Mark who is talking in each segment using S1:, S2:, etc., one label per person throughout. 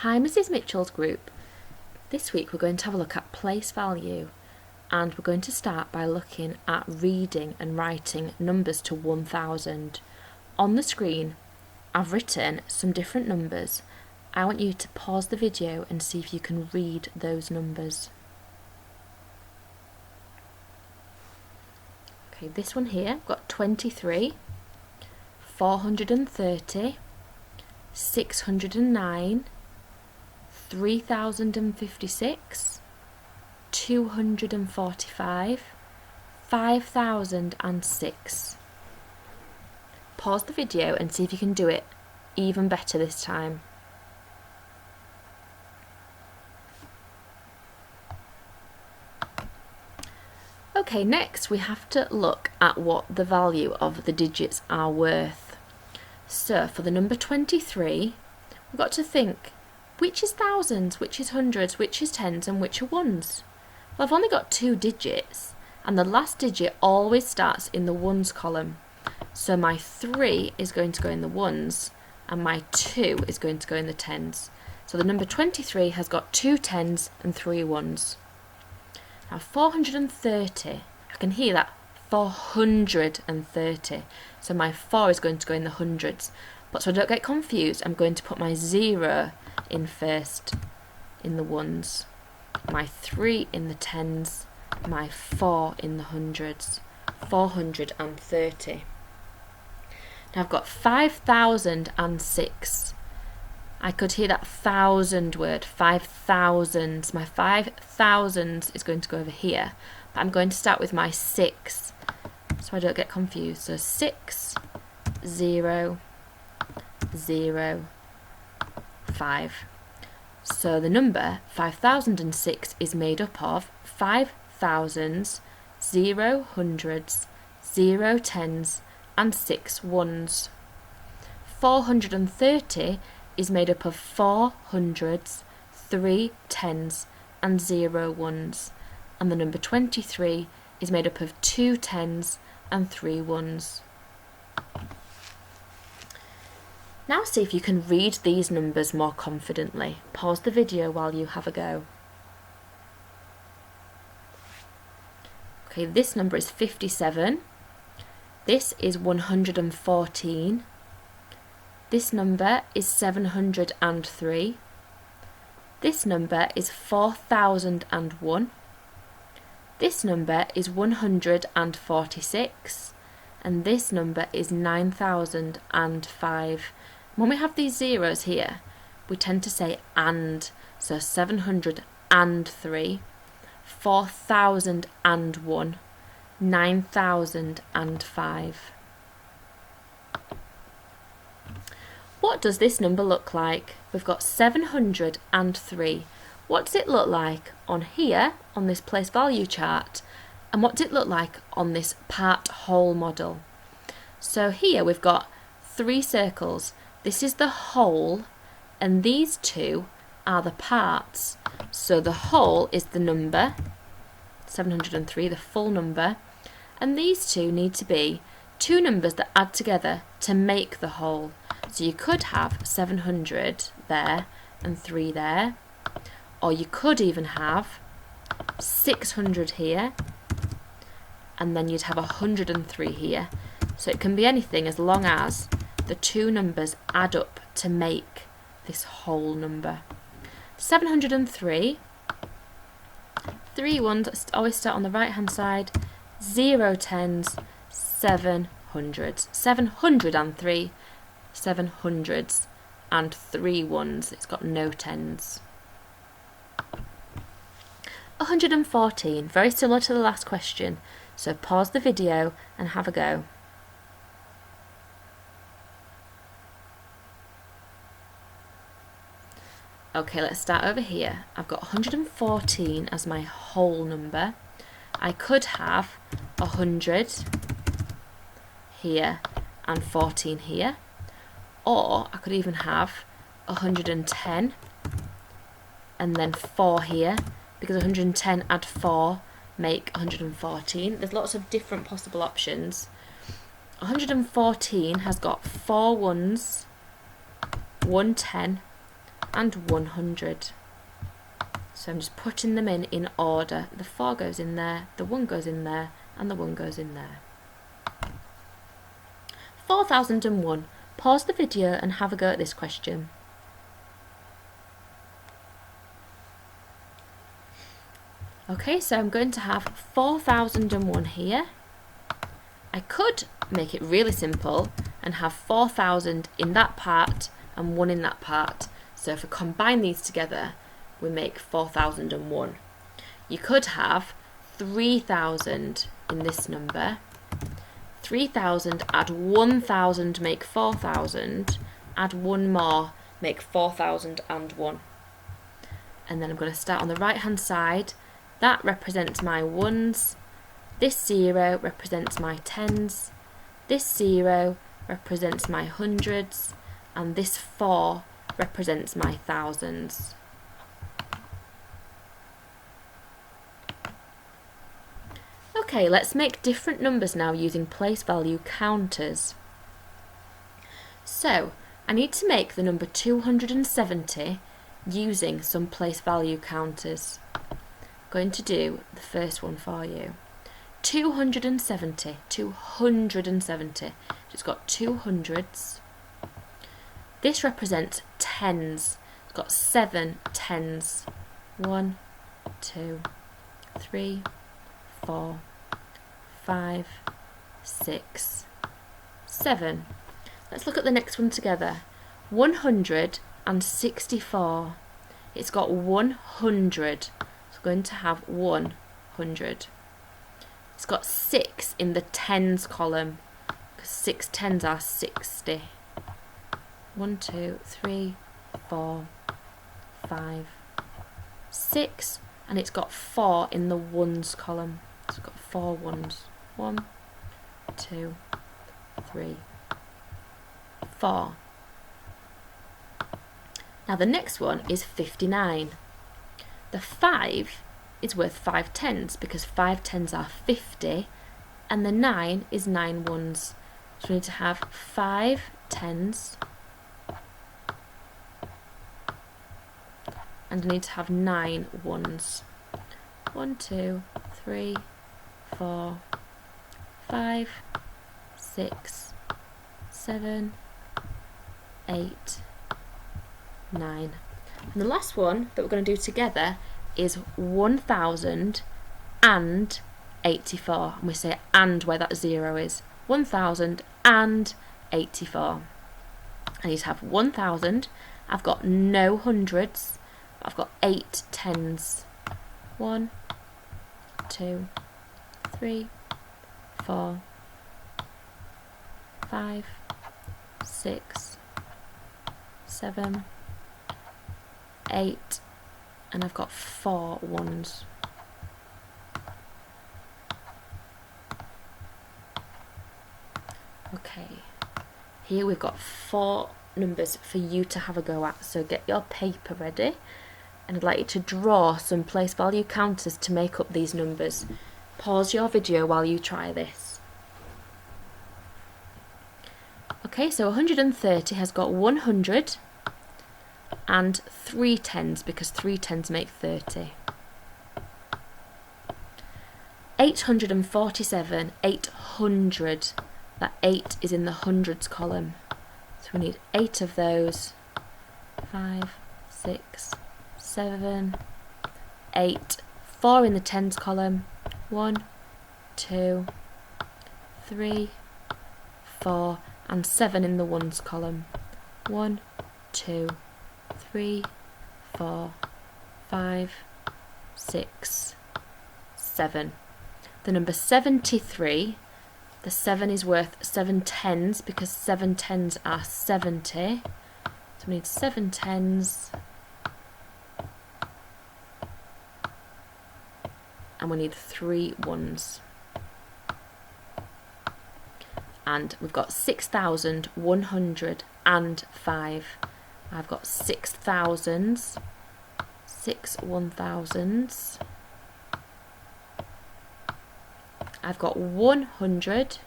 S1: Hi, Mrs. Mitchell's group. This week we're going to have a look at place value, and we're going to start by looking at reading and writing numbers to 1000. On the screen I've written some different numbers. I want you to pause the video and see if you can read those numbers. Okay, this one here, I've got 23, 430, 609, 3056, 245, 5006. Pause the video and see if you can do it even better this time. Okay, next we have to look at what the value of the digits are worth. So for the number 23, we've got to think, which is thousands, which is hundreds, which is tens, and which are ones? Well, I've only got 2 digits, and the last digit always starts in the ones column. So my 3 is going to go in the ones, and my 2 is going to go in the tens. So the number 23 has got 2 tens and 3 ones. Now 430, I can hear that, 430. So my 4 is going to go in the hundreds. But so I don't get confused, I'm going to put my 0 in first in the ones, my 3 in the tens, my 4 in the hundreds. 430. Now I've got 5006. I could hear that thousand word, 5,000. My 5,000 is going to go over here, but I'm going to start with my 6 so I don't get confused. So 6, 0, 0, 5. So the number 5006 is made up of 5 thousands, 0 hundreds, 0 tens, and 6 ones. 430 is made up of 4 hundreds, 3 tens, and 0 ones. And the number 23 is made up of 2 tens and 3 ones. Now see if you can read these numbers more confidently. Pause the video while you have a go. Okay, this number is 57. This is 114. This number is 703. This number is 4001. This number is 146. And this number is 9005. When we have these zeros here, we tend to say and. So 703, 4001, 9005. What does this number look like? We've got 703. What does it look like on here, on this place value chart? And what does it look like on this part whole model? So here we've got 3 circles. This is the whole, and these 2 are the parts. So the whole is the number, 703, the full number, and these 2 need to be 2 numbers that add together to make the whole. So you could have 700 there and 3 there, or you could even have 600 here, and then you'd have 103 here. So it can be anything as long as the 2 numbers add up to make this whole number. 703, 3 ones always start on the right hand side, 0 tens, 7 hundreds. 703, 7 hundreds, and 3 ones. It's got no tens. 114, very similar to the last question. So pause the video and have a go. Okay, let's start over here. I've got 114 as my whole number. I could have 100 here and 14 here, or I could even have 110 and then 4 here, because 110 add 4 make 114. There's lots of different possible options. 114 has got 4 ones, 1 10, and 100. So I'm just putting them in order. The 4 goes in there, the 1 goes in there, and the 1 goes in there. 4001. Pause the video and have a go at this question. Okay, so I'm going to have 4001 here. I could make it really simple and have 4000 in that part and 1 in that part. So if we combine these together, we make 4001. You could have 3000 in this number. 3000, add 1000, make 4000, add 1 more, make 4001. And then I'm going to start on the right hand side. That represents my 1s, this 0 represents my 10s, this 0 represents my 100s, and this 4 represents my 1000s. Okay, let's make different numbers now using place value counters. So, I need to make the number 270 using some place value counters. I'm going to do the first one for you. 270, 270. It's got 200s. This represents tens. It's got 7 tens. 1, 2, 3, 4, 5, 6, 7. Let's look at the next one together. 164. It's got 100. So we're going to have 100. It's got 6 in the tens column because 6 tens are 60. 1, 2, 3, 4, 5, 6, and it's got 4 in the ones column. So it's got 4 ones. 1, 2, 3, 4. Now the next one is 59. The 5 is worth 5 tens because 5 tens are 50, and the 9 is 9 ones. So we need to have 5 tens and I need to have 9 ones. 1, 2, 3, 4, 5, 6, 7, 8, 9. And the last one that we're going to do together is 1084. And we say and where that 0 is. 1084. I need to have 1000. I've got no hundreds. I've got 8 tens. 1, 2, 3, 4, 5, 6, 7, 8, and I've got 4 ones. Okay, here we've got 4 numbers for you to have a go at, so get your paper ready, and I'd like you to draw some place value counters to make up these numbers. Pause your video while you try this. Okay, so 130 has got 100 and 3 tens because 3 tens make 30. 847, 800. That 8 is in the hundreds column. So we need 8 of those. 5, 6, 7, 8. 4 in the tens column. 1, 2, 3, 4, and 7 in the ones column. 1, 2, 3, 4, 5, 6, 7. The number 73, the 7 is worth 7 tens because 7 tens are 70. So we need 7 tens. And we need 3 ones. And we've got 6,105. I've got 6 thousands, 6 1000s. I've got 100.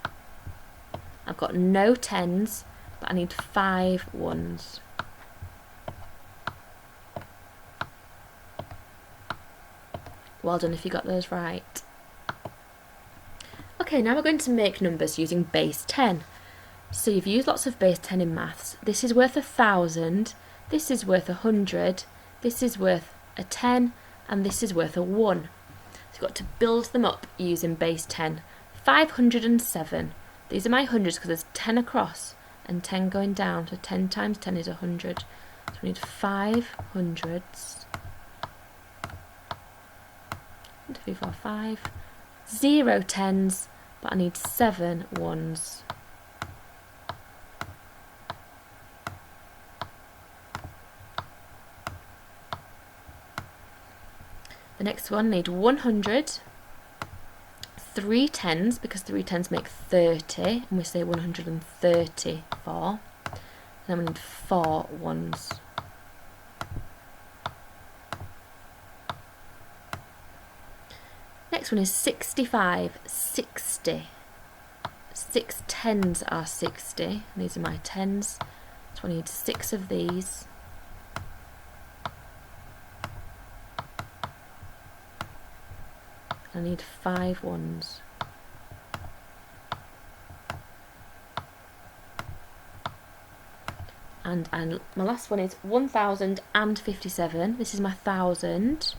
S1: I've got no tens, but I need 5 ones. Well done if you got those right. Okay, now we're going to make numbers using base 10. So you've used lots of base 10 in maths. This is worth 1,000, this is worth 100, this is worth a 10, and this is worth a 1. So you've got to build them up using base 10. 507. These are my hundreds because there's 10 across and 10 going down. So 10 times 10 is 100. So we need 5 hundreds. 1, 2, 3, 4, 5. 0 tens, but I need 7 ones. The next one, I need 100, 3 tens, because 3 tens make 30, and we say 134. And then we need 4 ones. Next one is 65, 60. 6 tens are 60, and these are my tens, so I need 6 of these. I need 5 ones. And my last one is 1,057. This is my 1,000,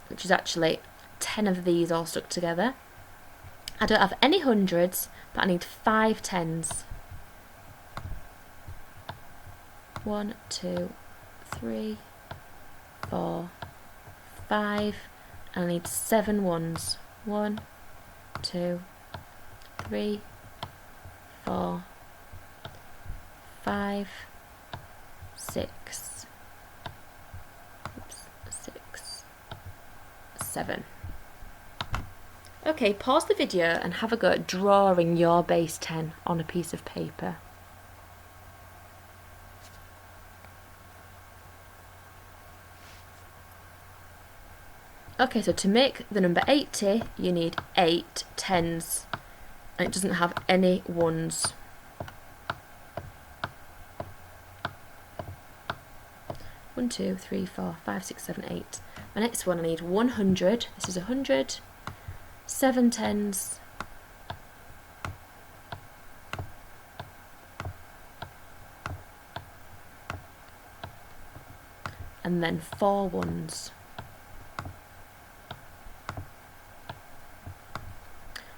S1: which is actually 10 of these all stuck together. I don't have any hundreds, but I need 5 tens. 1, 2, 3, 4, 5. I need 7 ones. 1, 2, 3, 4, 5, 6, 7. Okay, pause the video and have a go at drawing your base 10 on a piece of paper. Okay, so to make the number 80, you need 8 tens, and it doesn't have any ones. One, 2, 3, 4, 5, 6, 7, 8. My next one, I need 100. This is 100. 7 tens. And then 4 ones.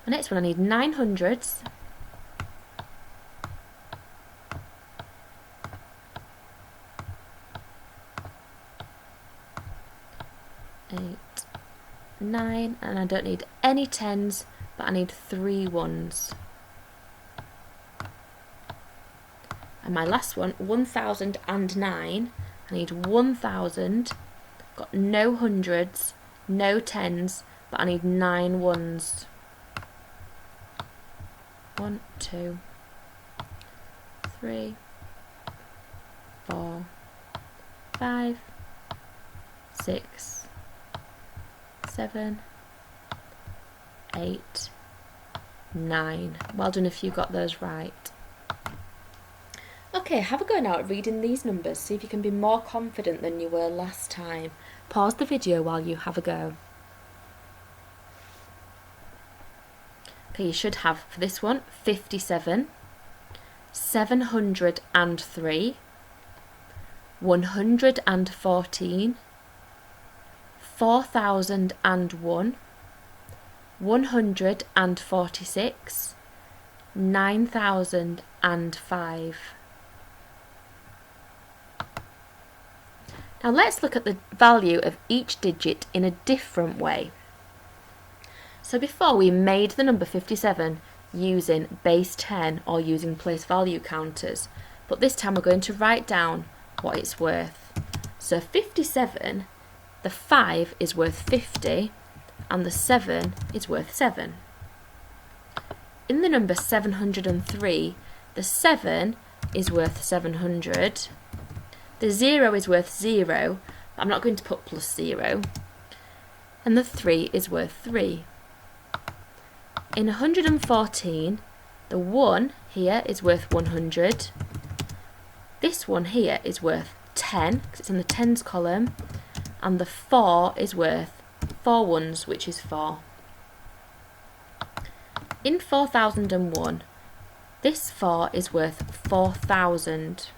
S1: The next one, I need 9 hundreds. 8, 9, and I don't need any tens, but I need 3 ones. And my last one, 1,009. I need 1,000. Got no hundreds, no tens, but I need 9 ones. 1, 2, 3, 4, 5, 6, 7, 8, 9. Well done if you got those right. Okay, have a go now at reading these numbers. See if you can be more confident than you were last time. Pause the video while you have a go. Okay, you should have for this one 57, 703, 114, 4,001, 146, 9,005. Now let's look at the value of each digit in a different way. So before we made the number 57 using base 10 or using place value counters, but this time we're going to write down what it's worth. So 57, the 5 is worth 50 and the 7 is worth 7. In the number 703, the 7 is worth 700, the 0 is worth 0, but I'm not going to put plus 0, and the 3 is worth 3. In 114, the 1 here is worth 100. This one here is worth 10, because it's in the tens column. And the 4 is worth 4 ones, which is 4. In 4001, this 4 is worth 4,000.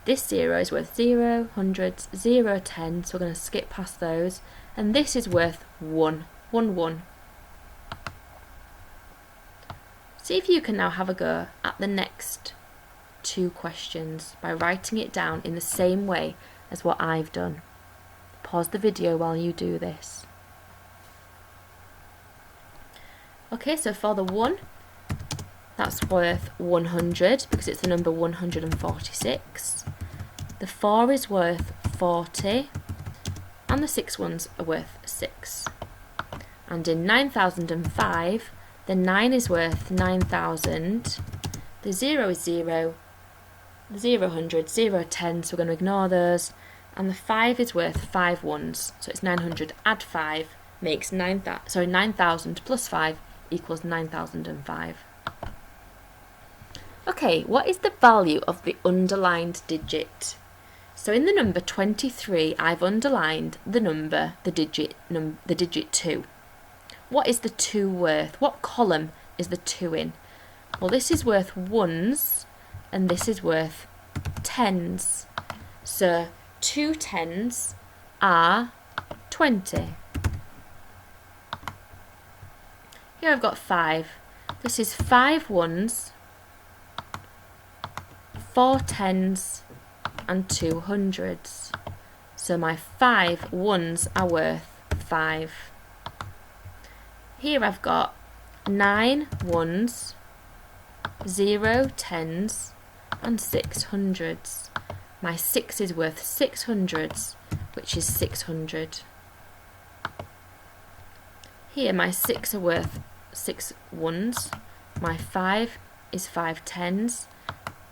S1: This 0 is worth 0, hundreds, 0, 10, so we're going to skip past those. And this is worth 1, 1, 1. See if you can now have a go at the next 2 questions by writing it down in the same way as what I've done. Pause the video while you do this. Okay, so for the 1, that's worth 100 because it's the number 146. The 4 is worth 40 and the 6 ones are worth 6. And in 9005, the 9 is worth 9,000, the 0 is 0, 0 hundred, 0 10, so we're going to ignore those, and the 5 is worth 5 ones, so it's 900 add 5 makes 9,000 plus 5 equals 9005. Okay, what is the value of the underlined digit? So in the number 23, I've underlined the digit 2. What is the 2 worth? What column is the 2 in? Well, this is worth ones and this is worth tens. So 2 tens are 20. Here I've got 5. This is 5 ones, 4 tens and 2 hundreds. So my 5 ones are worth 5. Here I've got 9 ones, 0 tens and 6 hundreds. My 6 is worth 6 hundreds, which is 600. Here my 6 are worth 6 ones, my 5 is 5 tens,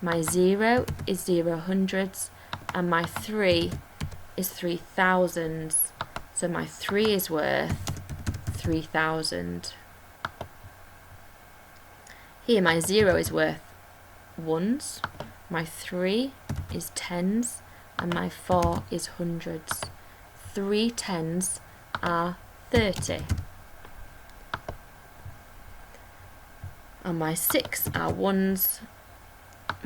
S1: my 0 is 0 hundreds, and my 3 is 3 thousands. So my 3 is worth 3,000. Here my 0 is worth ones, my 3 is tens, and my 4 is hundreds. 3 tens are 30. And my 6 are ones,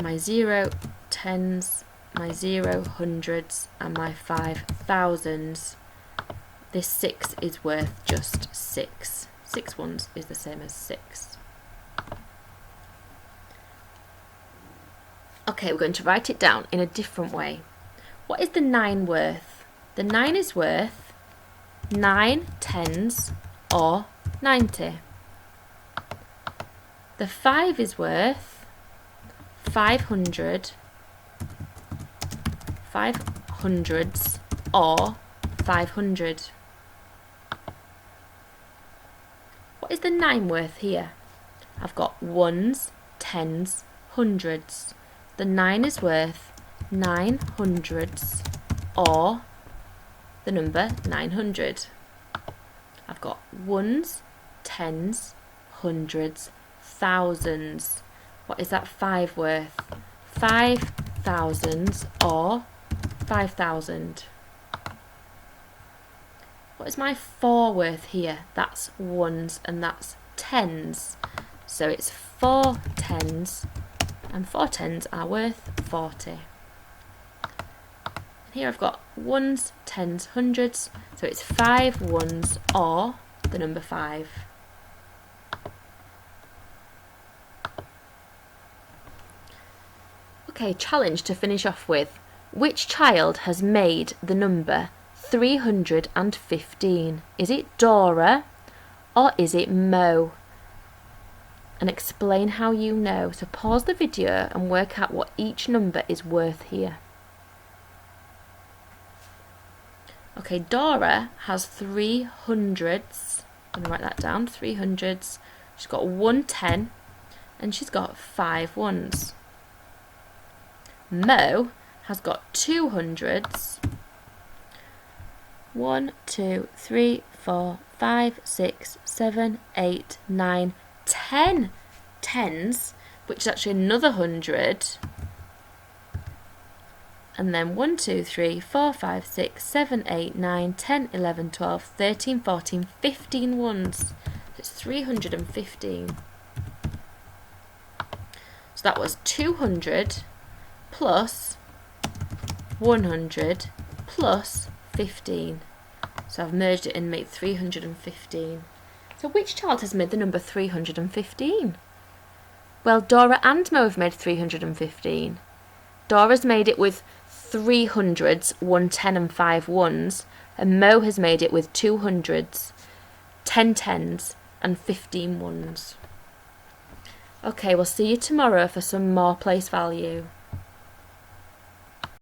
S1: my 0 tens, my 0 hundreds, and my 5 thousands. This 6 is worth just 6. 6 ones is the same as 6. Okay, we're going to write it down in a different way. What is the 9 worth? The 9 is worth 9 tens or 90. The 5 is worth 500, 500s or 500. What is the 9 worth here? I've got ones, tens, hundreds. The 9 is worth 9 hundreds or the number 900. I've got ones, tens, hundreds, thousands. What is that 5 worth? 5 thousands or 5,000. What is my 4 worth here? That's ones and that's tens. So it's 4 tens, and 4 tens are worth 40. And here I've got ones, tens, hundreds, so it's 5 ones or the number 5. Okay, challenge to finish off with. Which child has made the number 315? Is it Dora or is it Mo? And explain how you know. So pause the video and work out what each number is worth here. Okay, Dora has 3 hundreds. I'm going to write that down, 3 hundreds. She's got 1 10 and she's got 5 ones. Mo has got 2 hundreds. 1, 2, 3, 4, 5, 6, 7, 8, 9, 10 tens, which is actually another 100. and then 1, 2, 3, 4, 5, 6, 7, 8, 9, 10, 11, 12, 13, 14, 15 ones. It's 315. So that was 200 plus 100 plus 15. So I've merged it and made 315. So which child has made the number 315? Well, Dora and Mo have made 315. Dora's made it with 3 hundreds, 1 10 and 5 ones, and Mo has made it with 2 hundreds, 10 tens and 15 ones. Okay, we'll see you tomorrow for some more place value.